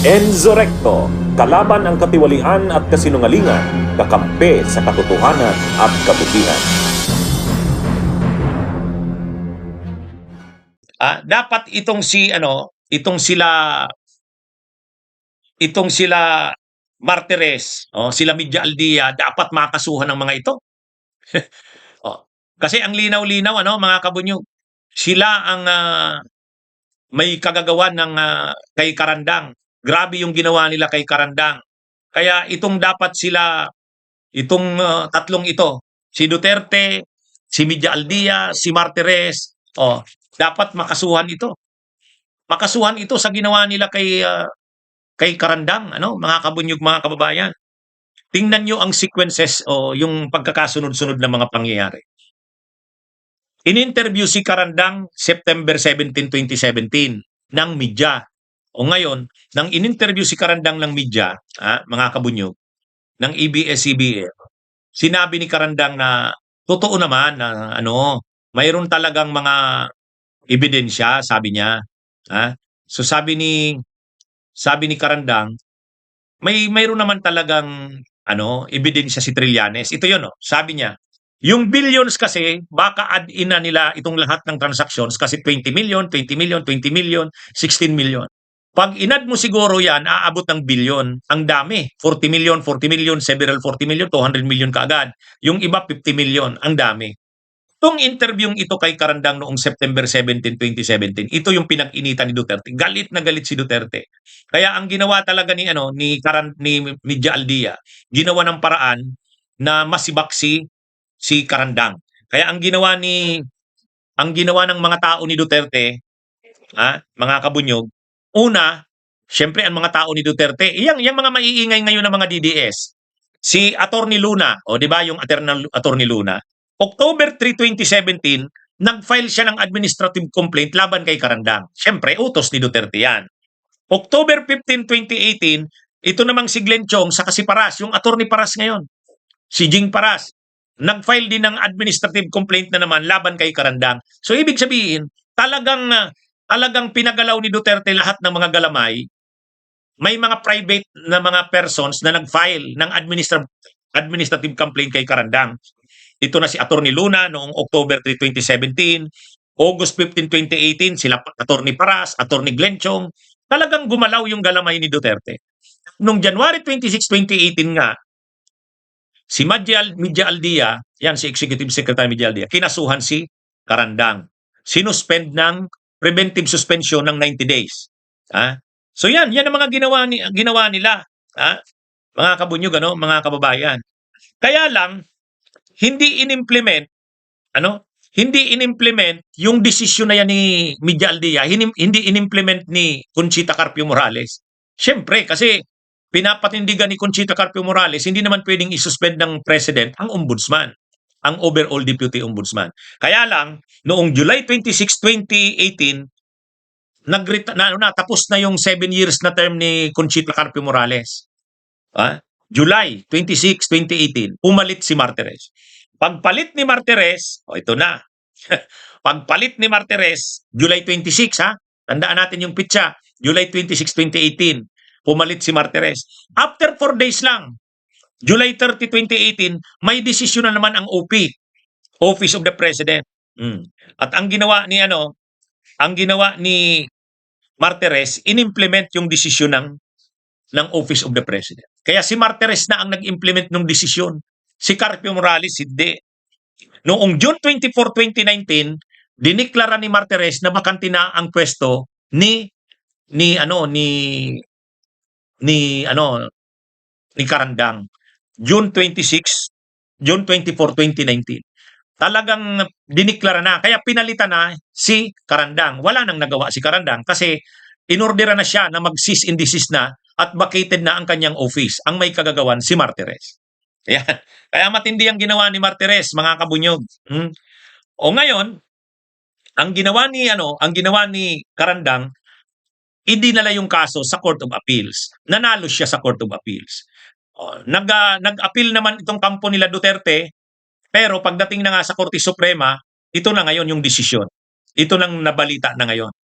Enzo Recto, kalaban ang katiwalian at kasinungalingan, kakampi sa katotohanan at kabutihan. Dapat itong sila Martires, sila Media Aldia, dapat makasuhan ng mga ito. Kasi ang linaw-linaw mga kabunyog, sila ang may kagagawan ng kay Karandang. Grabe yung ginawa nila kay Karandang. Kaya itong tatlong ito, si Duterte, si Media Aldia, si Martires, dapat makasuhan ito. Makasuhan ito sa ginawa nila kay Karandang, mga kabunyog, mga kababayan. Tingnan nyo ang sequences o yung pagkakasunod-sunod ng mga pangyayari. In-interview si Karandang September 17, 2017 ng media. O ngayon, nang in-interview si Karandang ng media, mga kabunyog, ng ABS-CBN, sinabi ni Karandang na totoo naman na mayroon talagang mga ebidensya, sabi niya. So sabi ni Karandang, mayroon naman talagang ebidensya si Trillanes. Ito 'yon, sabi niya. Yung billions kasi, baka add-in na nila itong lahat ng transactions kasi 20 million, 20 million, 20 million, 16 million. Pag inad mo siguro yan, aabot ng billion. Ang dami. 40 million, 40 million, several 40 million, 200 million kaagad. Yung iba 50 million. Ang dami. Itong interviewing ito kay Karandang noong September 17, 2017, ito yung pinag-initan ni Duterte. Galit na galit si Duterte. Kaya ang ginawa talaga ni Media Aldia, ginawa ng paraan na masibak si Karandang. Kaya ang ginawa ng mga tao ni Duterte, mga kabunyog, una, syempre ang mga tao ni Duterte, yung mga maiingay ngayon ng mga DDS. Si Attorney Luna, di ba yung Attorney Luna, October 3, 2017, nag-file siya ng administrative complaint laban kay Karandang. Syempre, utos ni Duterte yan. October 15, 2018, ito namang si Glenn Chong sa si Paras, yung Attorney Paras ngayon, si Jing Paras, nag-file din ng administrative complaint na naman laban kay Karandang. So ibig sabihin, talagang pinagalaw ni Duterte lahat ng mga galamay. May mga private na mga persons na nag-file ng administrative complaint kay Karandang. Ito na si Attorney Luna noong October 3, 2017, August 15, 2018, sila Attorney Paras, Attorney Glenn Chong. Talagang gumalaw yung galamay ni Duterte. Noong January 26, 2018 nga, si Media Aldia, yan si Executive Secretary Media Aldia, kinasuhan si Karandang. Sinuspend ng preventive suspension ng 90 days. So yan ang mga ginawa nila, mga kabunyog, mga kababayan. Kaya lang, hindi in-implement yung desisyon na yan ni Media Aldia, hindi in-implement ni Conchita Carpio Morales. Siyempre, kasi pinapatindigan ni Conchita Carpio Morales, hindi naman pwedeng isuspend ng President ang Ombudsman, ang overall Deputy Ombudsman. Kaya lang, noong July 26, 2018, tapos na yung 7 years na term ni Conchita Carpio Morales. July 26, 2018, pumalit si Martires. Pagpalit ni Martires, ito na. Pagpalit ni Martires, July 26, tandaan natin yung pitsa, July 26, 2018, pumalit si Martires. After 4 days lang, July 30, 2018, may desisyon na naman ang OP, Office of the President. At ang ginawa ni Martires, in-implement yung desisyon ng Office of the President. Kaya si Martires na ang nag-implement ng desisyon. Si Carpio Morales, hindi. Noong June 24, 2019, diniklara ni Martires na bakante na ang pwesto ni Karandang. June 24, 2019. Talagang diniklara na. Kaya pinalitan na si Karandang. Wala nang nagawa si Karandang kasi inordera na siya na mag-cease and desist na at vacated na ang kanyang office. Ang may kagagawan si Martires. Ayan. Kaya matindi ang ginawa ni Martires, mga kabunyog. O ngayon, ang ginawa ni Karandang, idinala yung kaso sa Court of Appeals. Nanalo siya sa Court of Appeals. Nag-appeal naman itong kampo nila Duterte, pero pagdating na nga sa Korte Suprema, ito na ngayon yung desisyon. Ito nang nabalita na ngayon.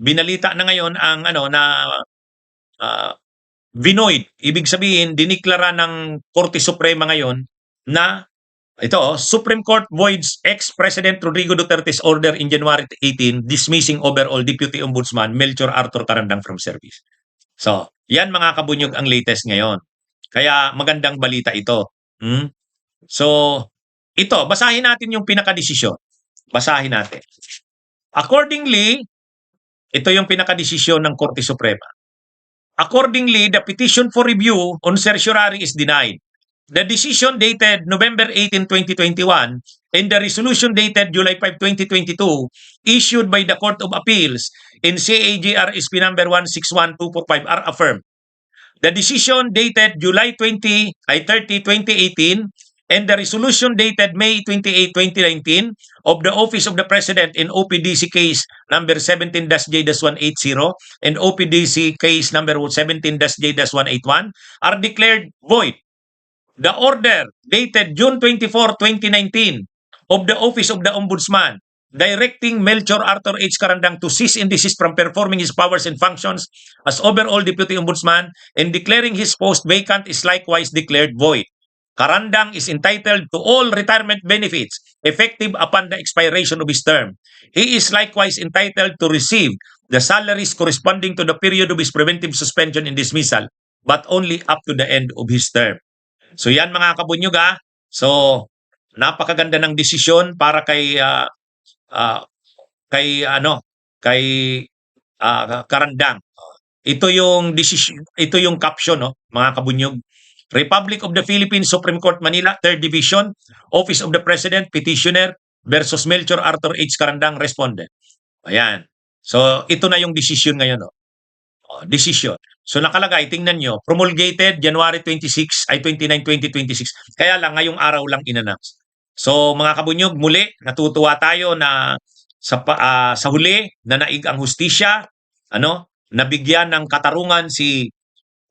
Binalita na ngayon ang na vinoid. Ibig sabihin, diniklara ng Korte Suprema ngayon na ito, Supreme Court voids ex-President Rodrigo Duterte's order in January 18 dismissing overall Deputy Ombudsman Melchor Arthur Carandang from service. So, yan mga kabunyog ang latest ngayon. Kaya magandang balita ito. So, ito, basahin natin yung pinakadesisyon. Basahin natin. Accordingly, ito yung pinakadesisyon ng Korte Suprema. Accordingly, the petition for review on certiorari is denied. The decision dated November 18, 2021 and the resolution dated July 5, 2022 issued by the Court of Appeals in CAGR SP number 161245 are affirmed. The decision dated July 30, 2018 and the resolution dated May 28, 2019 of the Office of the President in OPDC case number 17-J-180 and OPDC case number 17-J-181 are declared void. The order dated June 24, 2019 of the Office of the Ombudsman directing Melchor Arthur H. Carandang to cease and desist from performing his powers and functions as overall Deputy Ombudsman and declaring his post vacant is likewise declared void. Carandang is entitled to all retirement benefits effective upon the expiration of his term. He is likewise entitled to receive the salaries corresponding to the period of his preventive suspension and dismissal, but only up to the end of his term. So yan mga kabunyog ha. So napakaganda ng desisyon para kay Carandang. Ito yung decision, ito yung caption no, mga kabunyog. Republic of the Philippines Supreme Court Manila 3rd Division, Office of the President, Petitioner versus Melchor Arthur H. Carandang, Respondent. Ayan. So ito na yung decision ngayon no. Decision. So nakalagay, tingnan nyo, promulgated January 29, 2026. Kaya lang, ngayong araw lang in-announce. So mga kabunyog, muli, natutuwa tayo na sa huli, na naig ang hustisya, nabigyan ng katarungan si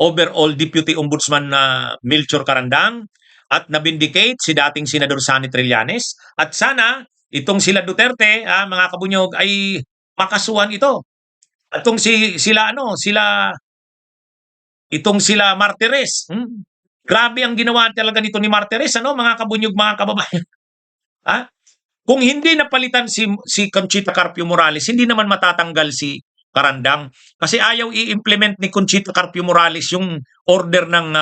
overall Deputy Ombudsman na Melchor Carandang at nabindicate si dating Senador Sonny Trillanes. At sana, itong sila Duterte, mga kabunyog, ay makasuhan ito. Itong sila Martires. Grabe ang ginawa talaga nito ni Martires, mga kabunyog, mga kababayan. Kung hindi napalitan si Conchita Carpio Morales, hindi naman matatanggal si Carandang. Kasi ayaw i-implement ni Conchita Carpio Morales yung order ng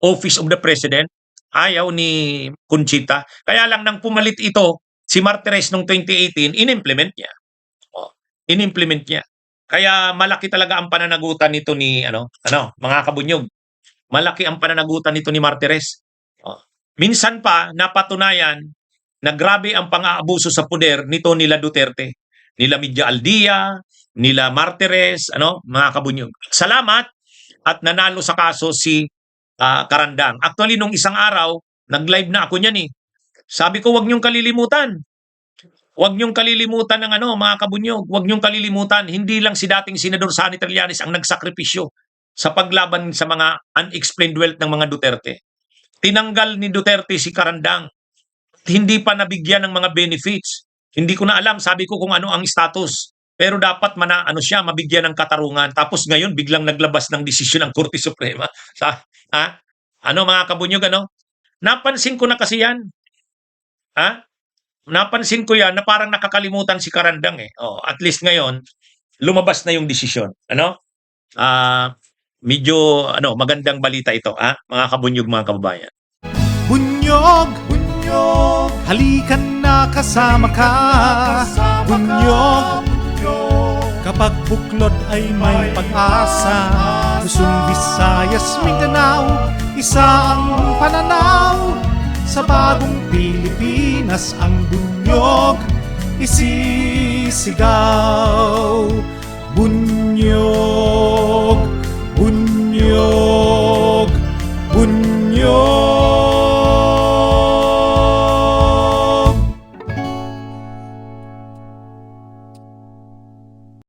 Office of the President. Ayaw ni Conchita. Kaya lang nang pumalit ito, si Martires noong 2018, in-implement niya. In-implement niya. Kaya malaki talaga ang pananagutan nito ni mga kabunyog. Malaki ang pananagutan nito ni Martires. Minsan pa napatunayan na grabe ang pang-aabuso sa poder nito nila Duterte, nila Media Aldia, nila Martires, mga kabunyog. Salamat at nanalo sa kaso si Carandang. Actually nung isang araw, nag-live na ako niyan eh. Sabi ko, wag niyong kalilimutan. Huwag niyong kalilimutan ng mga kabunyog. Huwag niyong kalilimutan. Hindi lang si dating Senador Sonny Trillanes ang nagsakripisyo sa paglaban sa mga unexplained wealth ng mga Duterte. Tinanggal ni Duterte si Carandang. Hindi pa nabigyan ng mga benefits. Hindi ko na alam. Sabi ko kung ano ang status. Pero dapat siya mabigyan ng katarungan. Tapos ngayon biglang naglabas ng desisyon ng Korte Suprema. Mga kabunyog, Napansin ko na kasi yan. Napansin ko yan na parang nakakalimutan si Carandang eh. At least ngayon, lumabas na yung desisyon. Medyo magandang balita ito, mga kabunyog, mga kababayan. Bunyog, bunyog, halikan na kasama ka. Bunyog, kapag buklod ay may pag-asa. Luzon, Visayas, Mindanao, isa ang pananaw. Sa bagong Pilipinas ang bunyog isisigaw. Bunyog